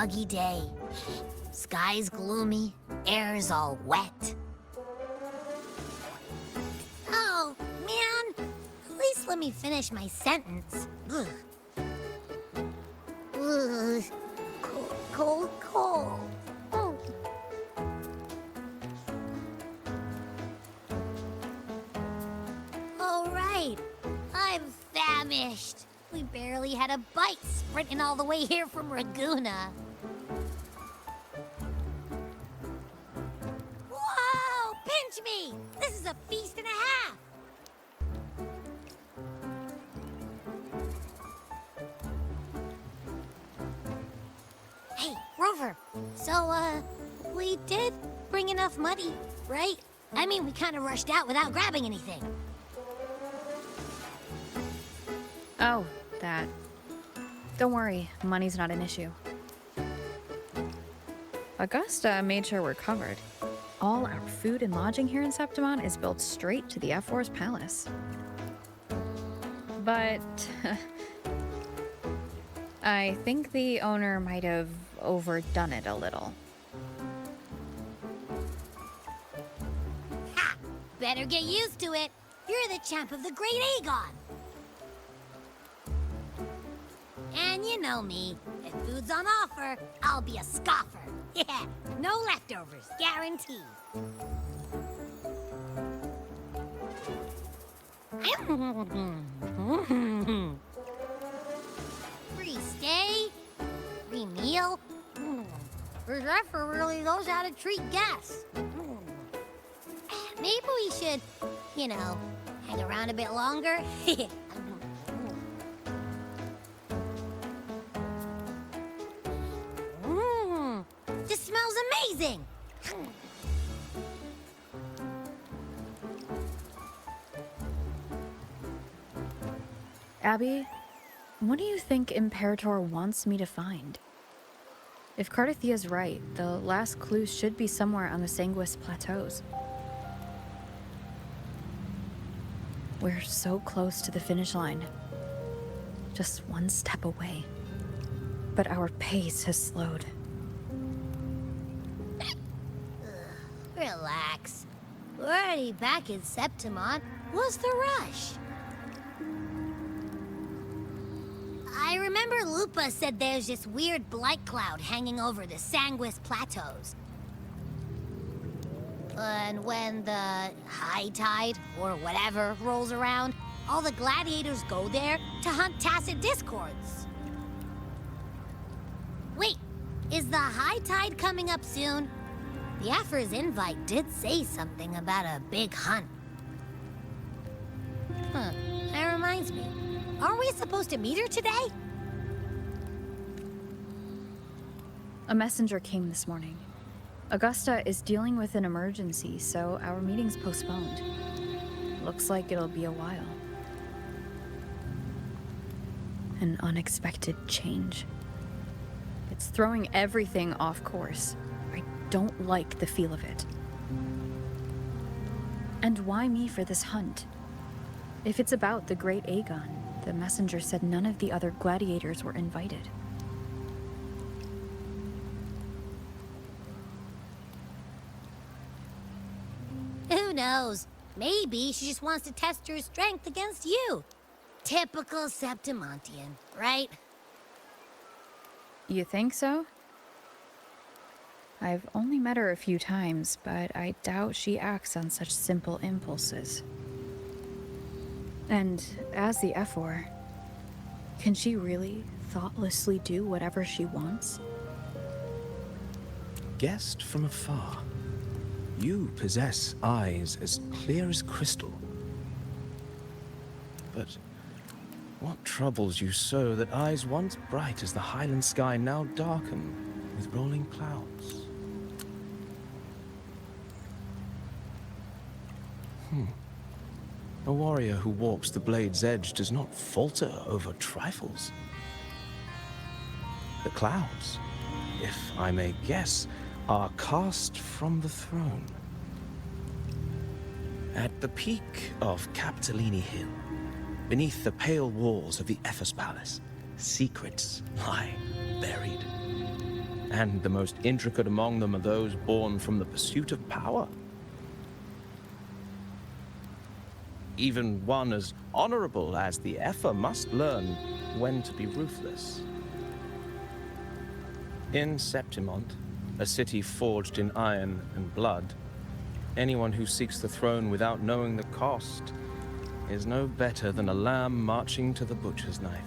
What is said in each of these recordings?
muggy day. Sky's gloomy, air's all wet. Oh, man! At least let me finish my sentence. Ugh. Ugh. Cold, cold, cold. Oh. All right. I'm famished. We barely had a bite sprinting all the way here from Ragoona. Whoa! Pinch me! This is a feast and a half! Hey, Rover. So, we did bring enough money, right? I mean, we kind of rushed out without grabbing anything. Oh, that. Don't worry, money's not an issue. Augusta made sure we're covered. All our food and lodging here in Septimon is built straight to the F4's palace. But I think the owner might have overdone it a little. Ha! Better get used to it. You're the champ of the Great Aegon. And you know me. If food's on offer, I'll be a scoffer. Yeah, no leftovers, guaranteed. Free stay, free meal. The Zephyr really knows how to treat guests. Maybe we should, you know, hang around a bit longer. This smells amazing! Abby, what do you think Imperator wants me to find? If Cardathia's right, the last clues should be somewhere on the Sanguis Plateaus. We're so close to the finish line. Just one step away. But our pace has slowed. Relax. We're already back in Septimon. What's the rush? I remember Lupa said there's this weird blight cloud hanging over the Sanguis Plateaus. And when the high tide, or whatever, rolls around, all the gladiators go there to hunt tacit discords. Wait, is the high tide coming up soon? The Afra's invite did say something about a big hunt. Huh, that reminds me. Aren't we supposed to meet her today? A messenger came this morning. Augusta is dealing with an emergency, so our meeting's postponed. Looks like it'll be a while. An unexpected change. It's throwing everything off course. I don't like the feel of it. And why me for this hunt? If it's about the Great Aegon, the messenger said none of the other gladiators were invited. Who knows? Maybe she just wants to test her strength against you. Typical Septimontian, right? You think so? I've only met her a few times, but I doubt she acts on such simple impulses. And as the F4, can she really thoughtlessly do whatever she wants? Guessed from afar, you possess eyes as clear as crystal. But what troubles you so that eyes once bright as the highland sky now darken with rolling clouds? A warrior who walks the blade's edge does not falter over trifles. The clouds, if I may guess, are cast from the throne. At the peak of Capitolini Hill, beneath the pale walls of the Ephes Palace, secrets lie buried. and the most intricate among them are those born from the pursuit of power. Even one as honorable as the Effer must learn when to be ruthless. In Septimont, a city forged in iron and blood, anyone who seeks the throne without knowing the cost is no better than a lamb marching to the butcher's knife.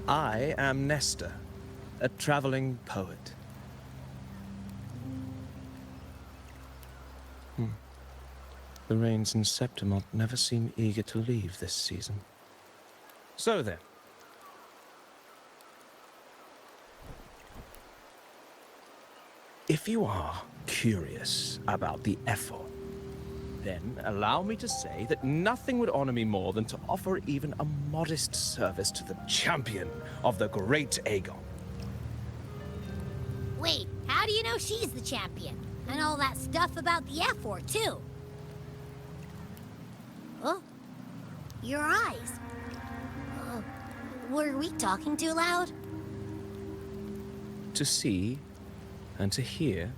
I am Nestor, a traveling poet. The rains in Septimont never seem eager to leave this season. So then. If you are curious about the Effer, then allow me to say that nothing would honor me more than to offer even a modest service to the champion of the great Aegon. Wait, how do you know she's the champion? And all that stuff about the F4, too? Oh, your eyes. Were we talking too loud? To see and to hear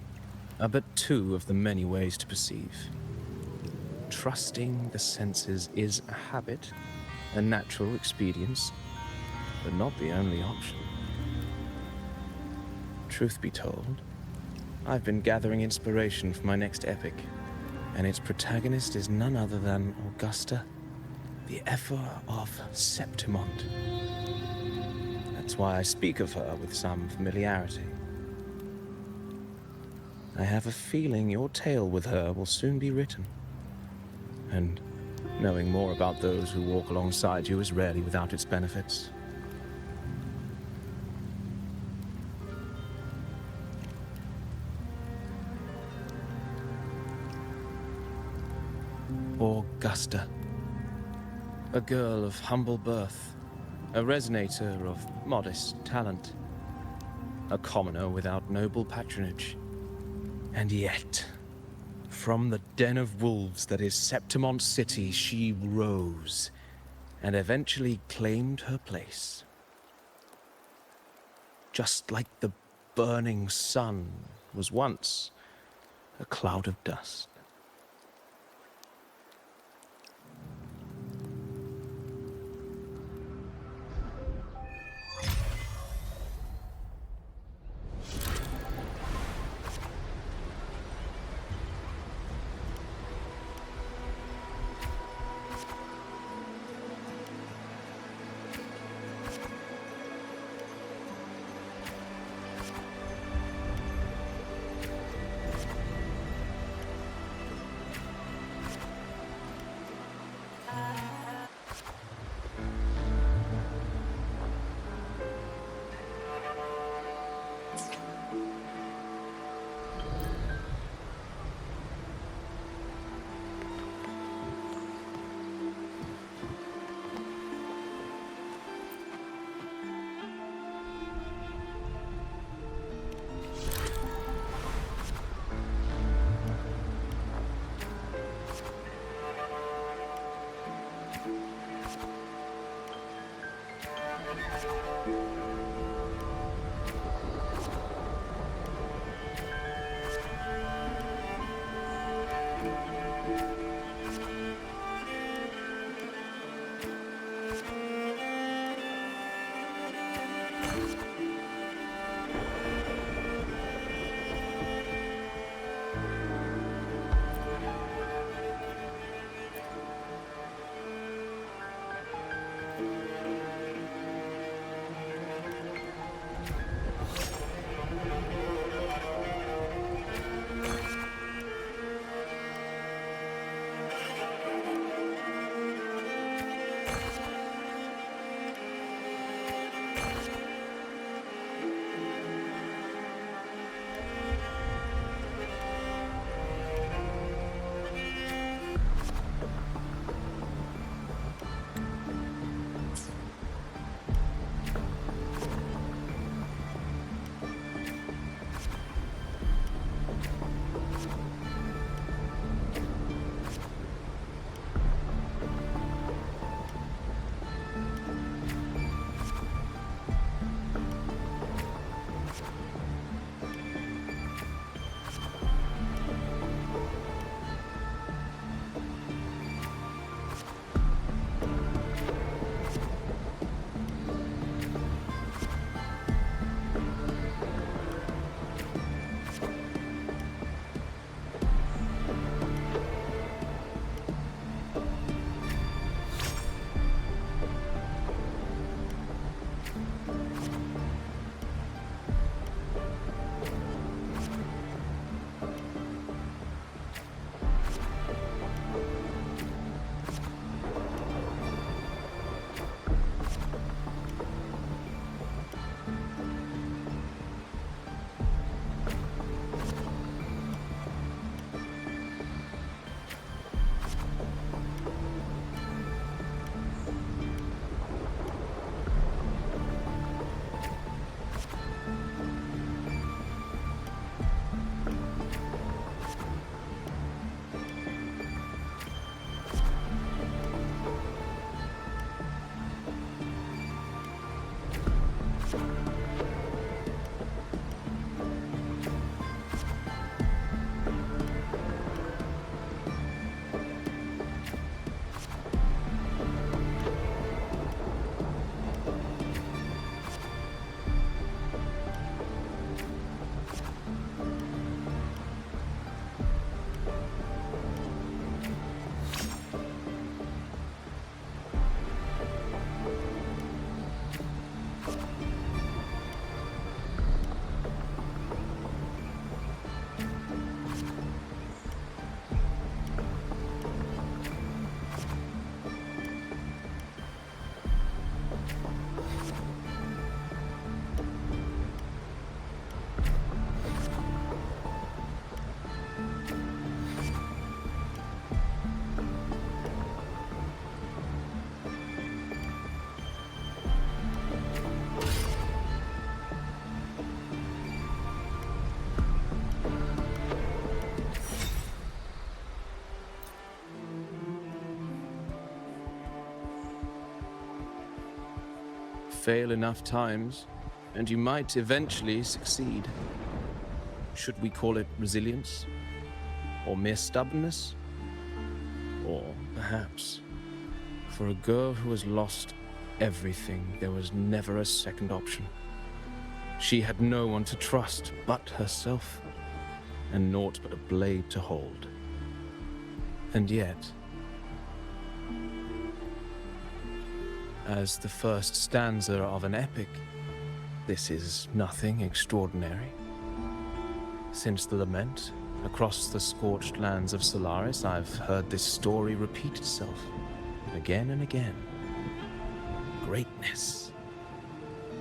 are but two of the many ways to perceive. Trusting the senses is a habit, a natural expedience, but not the only option. Truth be told, I've been gathering inspiration for my next epic, and its protagonist is none other than Augusta, the Effer of Septimont. That's why I speak of her with some familiarity. I have a feeling your tale with her will soon be written. And knowing more about those who walk alongside you is rarely without its benefits. Augusta. A girl of humble birth, a resonator of modest talent, a commoner without noble patronage. And yet, from the den of wolves that is Septimont City, she rose and eventually claimed her place. Just like the burning sun was once a cloud of dust. fail enough times, and you might eventually succeed. Should we call it resilience? Or mere stubbornness? Or perhaps, for a girl who has lost everything, there was never a second option. She had no one to trust but herself, and naught but a blade to hold. And yet, as the first stanza of an epic, this is nothing extraordinary. Since the lament, across the scorched lands of Solaris, I've heard this story repeat itself, again and again. Greatness.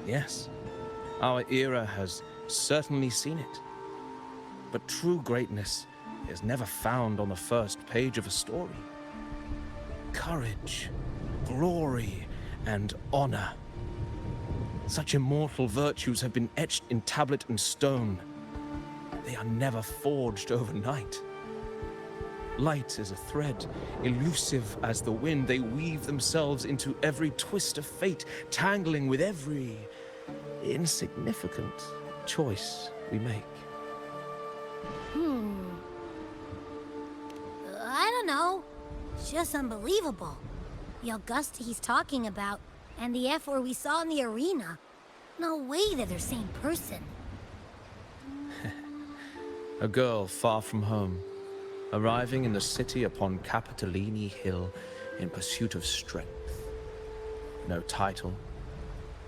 Yes, our era has certainly seen it. But true greatness is never found on the first page of a story. Courage, glory, and honor. Such immortal virtues have been etched in tablet and stone. They are never forged overnight. Light as a thread, elusive as the wind, they weave themselves into every twist of fate, tangling with every insignificant choice we make. I don't know. It's just unbelievable. The Augusta he's talking about, and the F-word we saw in the arena. No way they're the same person. A girl far from home, arriving in the city upon Capitolini Hill in pursuit of strength. No title,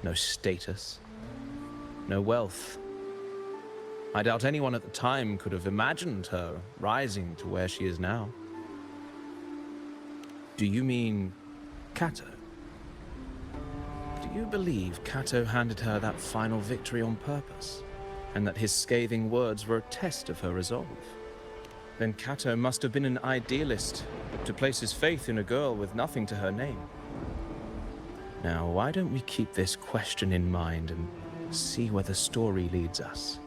no status, no wealth. I doubt anyone at the time could have imagined her rising to where she is now. Do you mean Kato? Do you believe Kato handed her that final victory on purpose, and that his scathing words were a test of her resolve? Then Kato must have been an idealist to place his faith in a girl with nothing to her name. Now, why don't we keep this question in mind and see where the story leads us?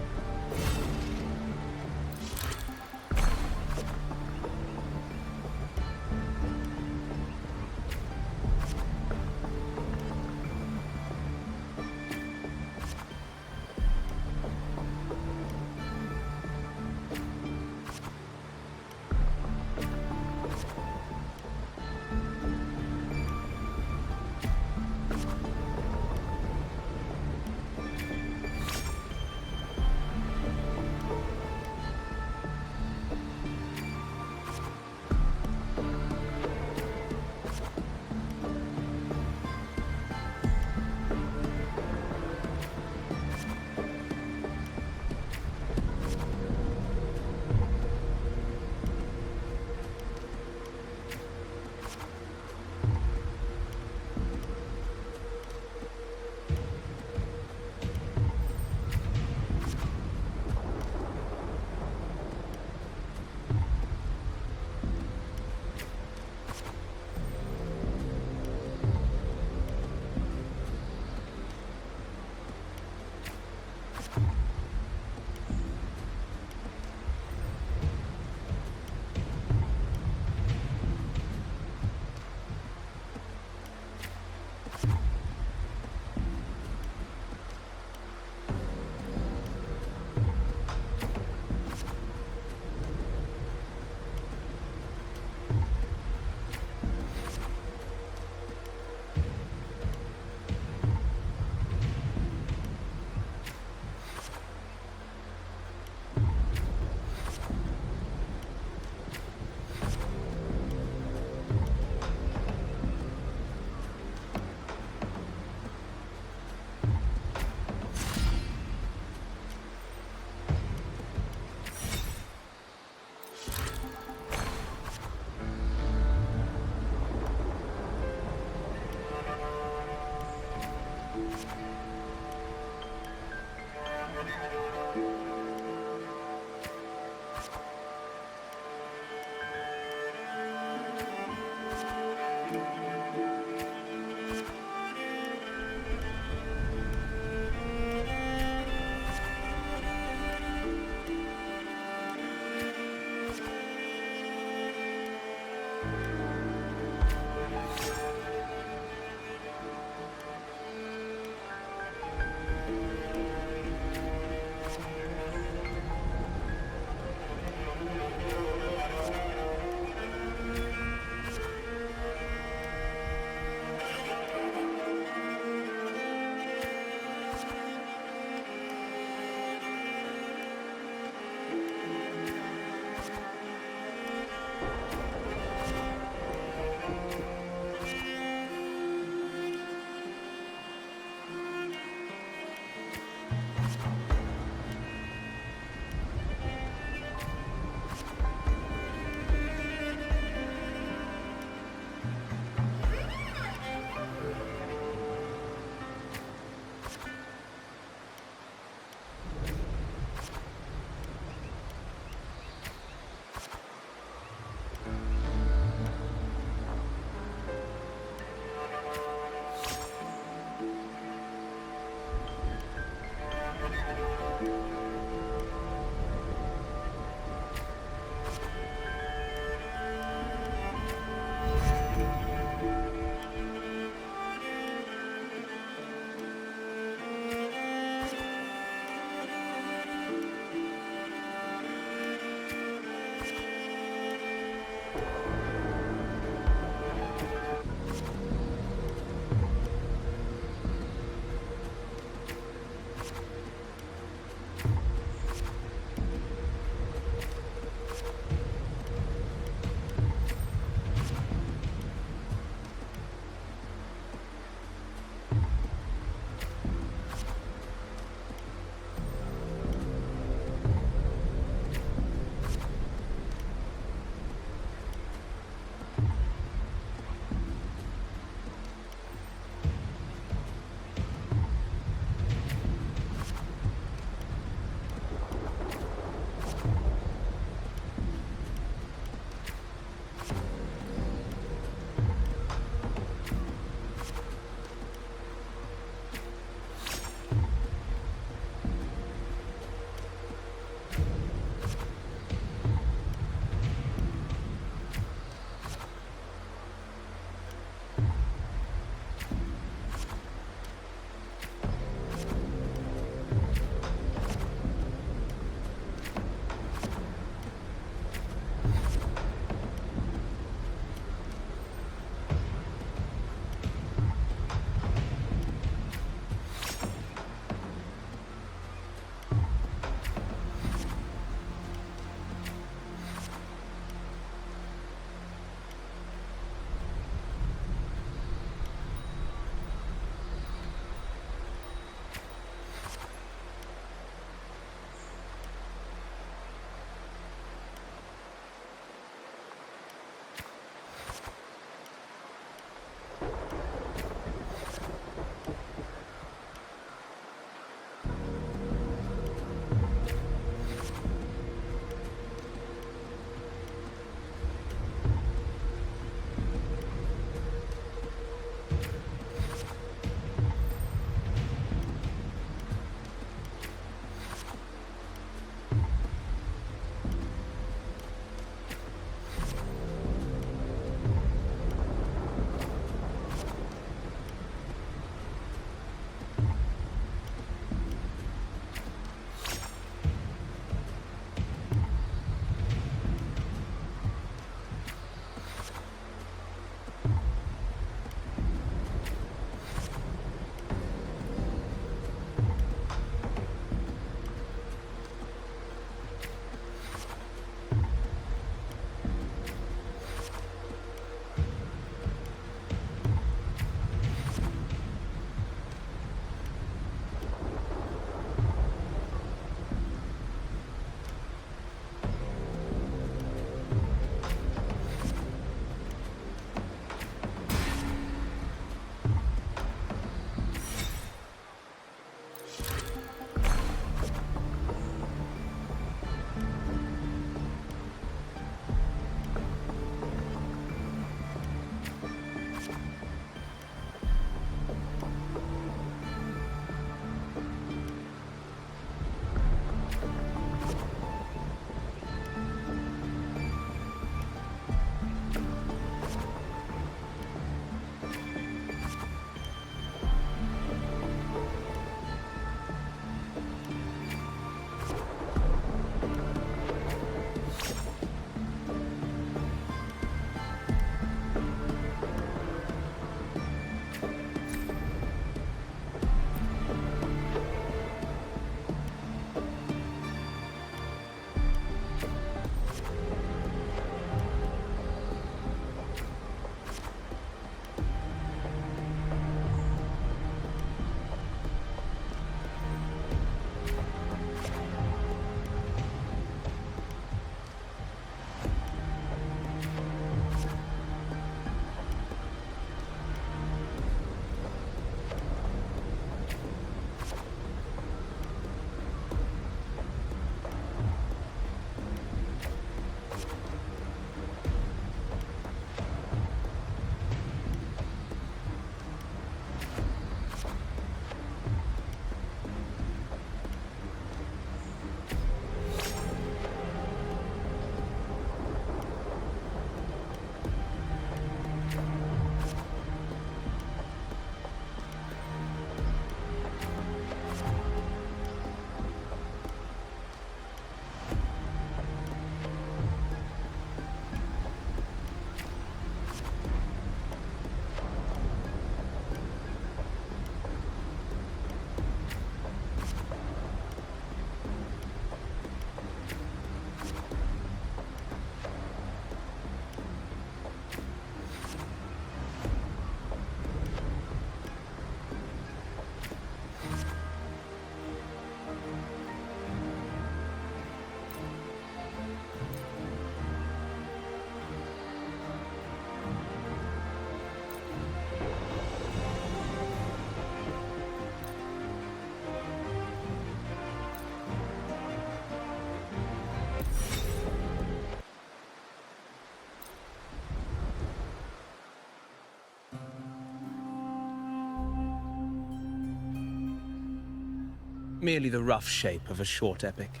merely the rough shape of a short epic.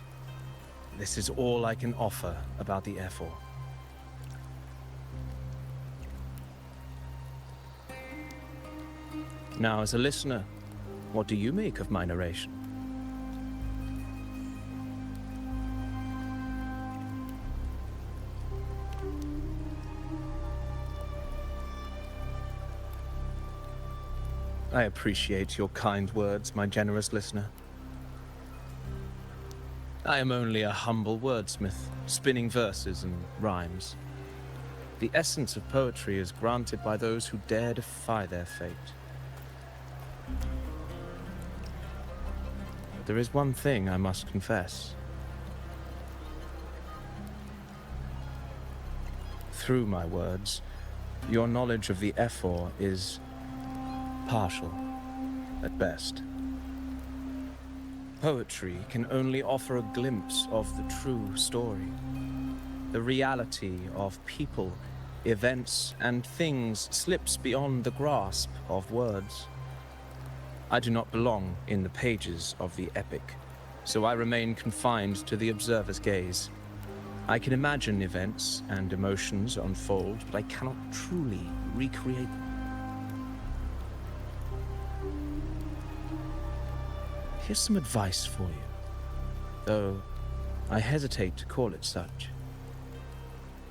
This is all I can offer about the F4. Now, as a listener, what do you make of my narration? I appreciate your kind words, my generous listener. I am only a humble wordsmith, spinning verses and rhymes. The essence of poetry is granted by those who dare defy their fate. But there is one thing I must confess. Through my words, your knowledge of the F4 is partial, at best. Poetry can only offer a glimpse of the true story, the reality of people, events, and things slips beyond the grasp of words. I do not belong in the pages of the epic, so I remain confined to the observer's gaze. I can imagine events and emotions unfold, but I cannot truly recreate them. Here's some advice for you, though I hesitate to call it such.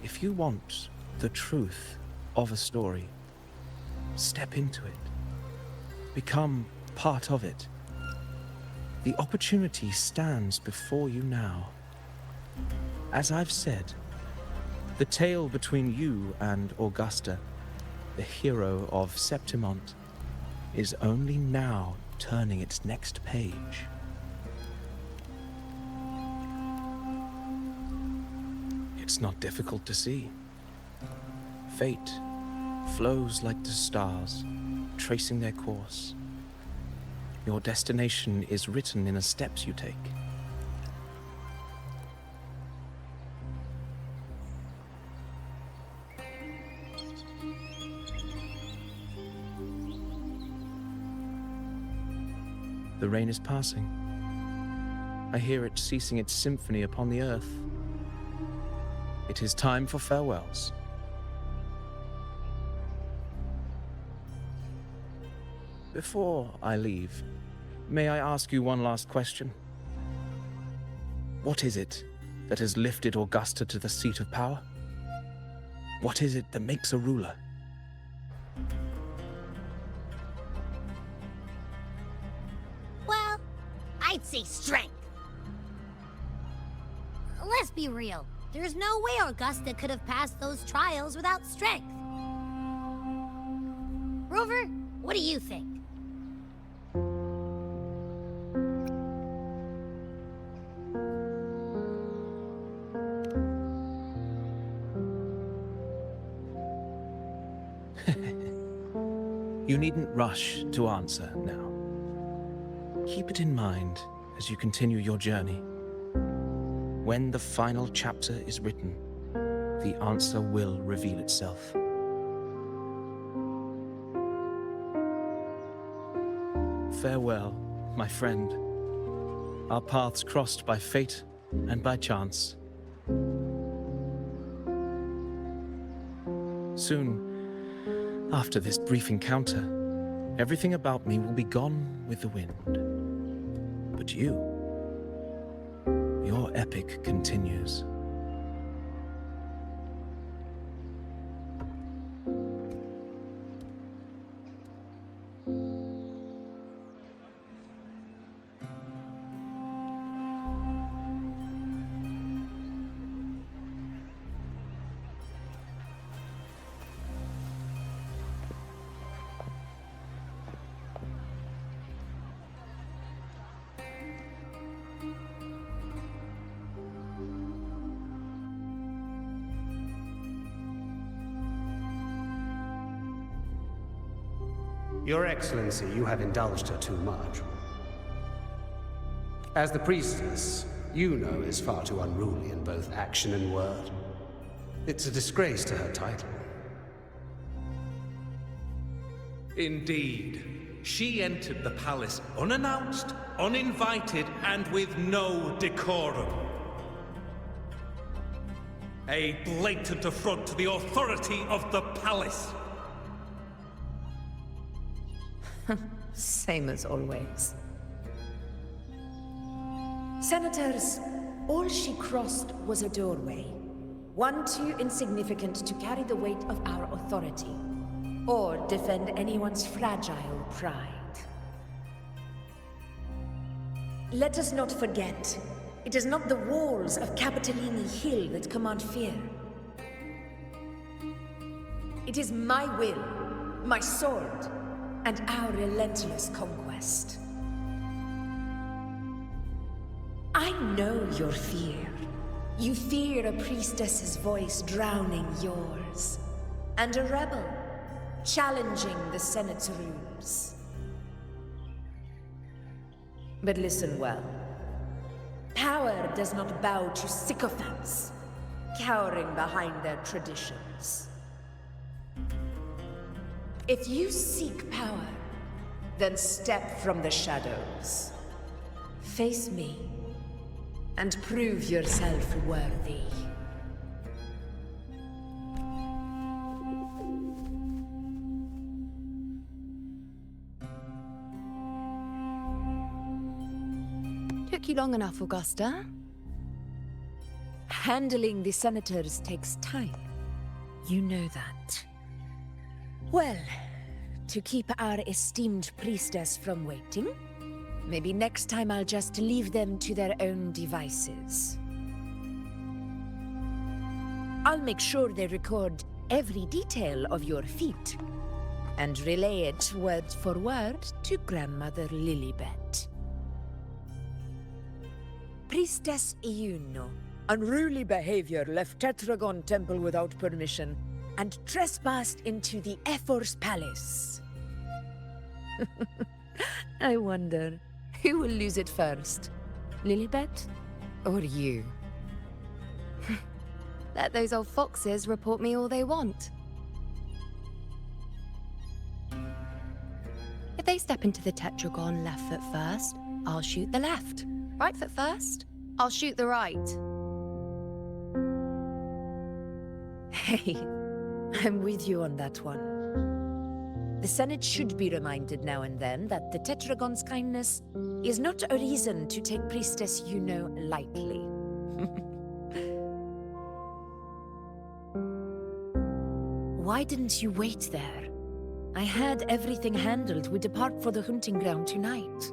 If you want the truth of a story, step into it. Become part of it. The opportunity stands before you now. As I've said, the tale between you and Augusta, the hero of Septimont, is only now turning its next page. It's not difficult to see. Fate flows like the stars, tracing their course. Your destination is written in the steps you take. The rain is passing. I hear it ceasing its symphony upon the earth. It is time for farewells. Before I leave, may I ask you one last question? What is it that has lifted Augusta to the seat of power? What is it that makes a ruler? I'd say strength. Let's be real. There's no way Augusta could have passed those trials without strength. Rover, what do you think? You needn't rush to answer now. Keep it in mind as you continue your journey. When the final chapter is written, the answer will reveal itself. Farewell, my friend. Our paths crossed by fate and by chance. Soon, after this brief encounter, everything about me will be gone with the wind. But you, your epic continues. Your Excellency, you have indulged her too much. As the priestess, you know is far too unruly in both action and word. It's a disgrace to her title. Indeed. she entered the palace unannounced, uninvited, and with no decorum. A blatant affront to the authority of the palace. Same as always. Senators, all she crossed was a doorway. One too insignificant to carry the weight of our authority, or defend anyone's fragile pride. Let us not forget, it is not the walls of Capitolini Hill that command fear. It is my will, my sword, and our relentless conquest. I know your fear. You fear a priestess's voice drowning yours, and a rebel challenging the Senate's rules. But listen well. Power does not bow to sycophants, cowering behind their traditions. If you seek power, then step from the shadows. Face me, and prove yourself worthy. Took you long enough, Augusta. Handling the Senators takes time. You know that. Well, to keep our esteemed priestess from waiting, maybe next time I'll just leave them to their own devices. I'll make sure they record every detail of your feat, and relay it word for word to Grandmother Lilibet. Priestess Iuno. Unruly behavior left Tetragon Temple without permission, and trespassed into the Ephor's Palace. I wonder, who will lose it first? Lilibet? Or you? Let those old foxes report me all they want. If they step into the tetragon left foot first, I'll shoot the left. Right foot first, I'll shoot the right. Hey, I'm with you on that one. The Senate should be reminded now and then that the Tetragon's kindness is not a reason to take Priestess Yuno lightly. Why didn't you wait there? I had everything handled. We depart for the hunting ground tonight.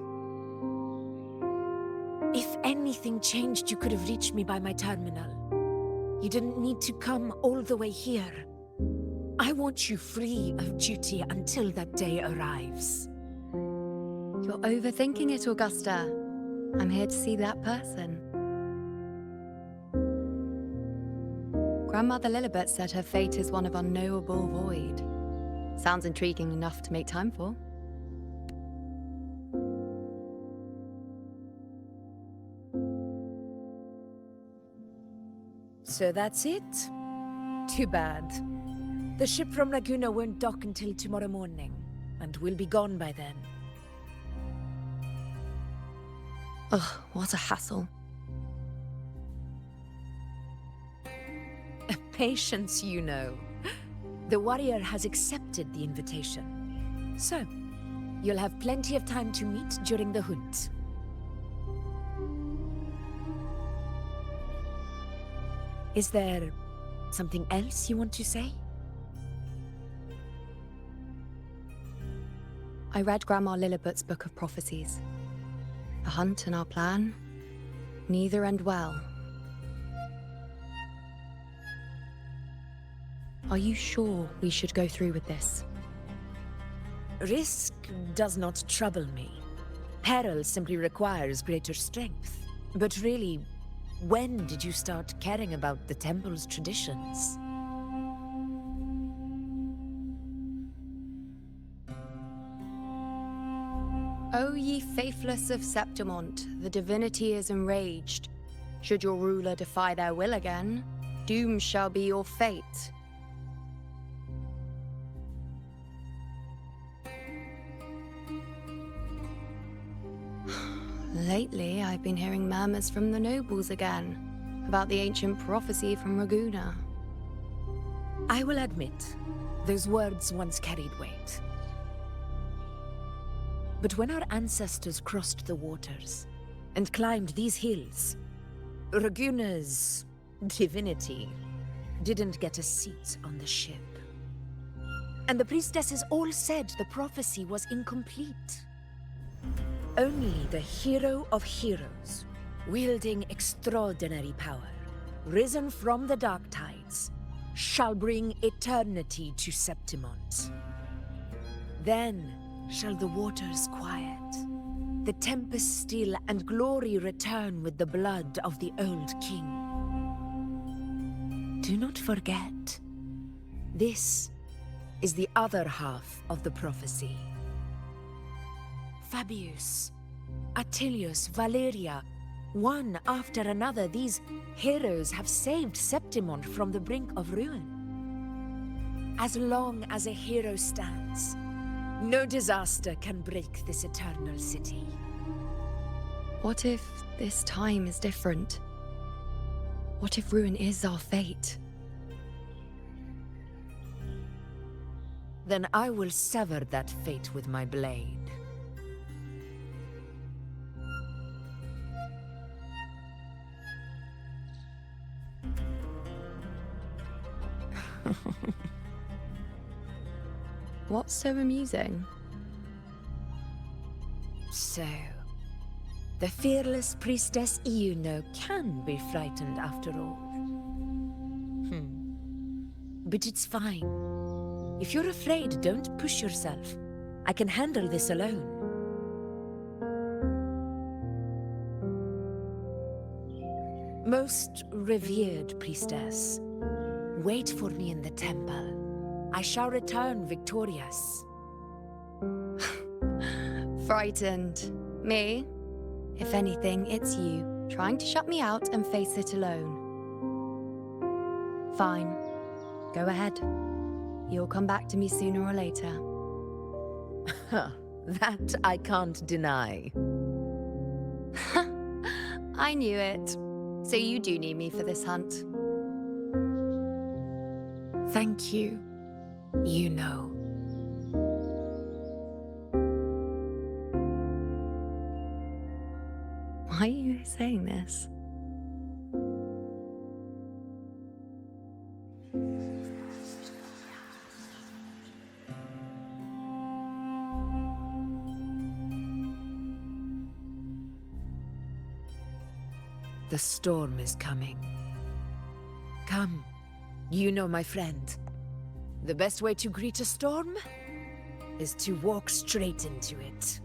If anything changed, you could have reached me by my terminal. You didn't need to come all the way here. I want you free of duty until that day arrives. You're overthinking it, Augusta. I'm here to see that person. Grandmother Lilibet said her fate is one of unknowable void. Sounds intriguing enough to make time for. So that's it? Too bad. The ship from Laguna won't dock until tomorrow morning, and we'll be gone by then. Ugh, what a hassle. Patience, you know. The warrior has accepted the invitation. So, you'll have plenty of time to meet during the hunt. Is there something else you want to say? I read Grandma Lilibet's Book of Prophecies. The hunt and our plan, neither end well. Are you sure we should go through with this? Risk does not trouble me. Peril simply requires greater strength. But really, when did you start caring about the temple's traditions? O ye faithless of Septimont, the divinity is enraged. Should your ruler defy their will again, doom shall be your fate. Lately, I've been hearing murmurs from the nobles again, about the ancient prophecy from Raguna. I will admit, those words once carried weight. But when our ancestors crossed the waters and climbed these hills, Raguna's divinity didn't get a seat on the ship. And the priestesses all said the prophecy was incomplete. Only the hero of heroes, wielding extraordinary power, risen from the dark tides, shall bring eternity to Septimont. Then shall the waters quiet, the tempest still, and glory return with the blood of the old king. Do not forget, this is the other half of the prophecy. Fabius, Attilius, Valeria, one after another, these heroes have saved Septimont from the brink of ruin. As long as a hero stands, no disaster can break this eternal city. What if this time is different? What if ruin is our fate? Then I will sever that fate with my blade. What's so amusing? So, the fearless priestess Iuno can be frightened after all. But it's fine. If you're afraid, don't push yourself. I can handle this alone. Most revered priestess, wait for me in the temple. I shall return victorious. Frightened. Me? If anything, it's you, trying to shut me out and face it alone. Fine. Go ahead. You'll come back to me sooner or later. That I can't deny. I knew it. So you do need me for this hunt. Thank you. You know. Why are you saying this? The storm is coming. Come, you know my friend. The best way to greet a storm is to walk straight into it.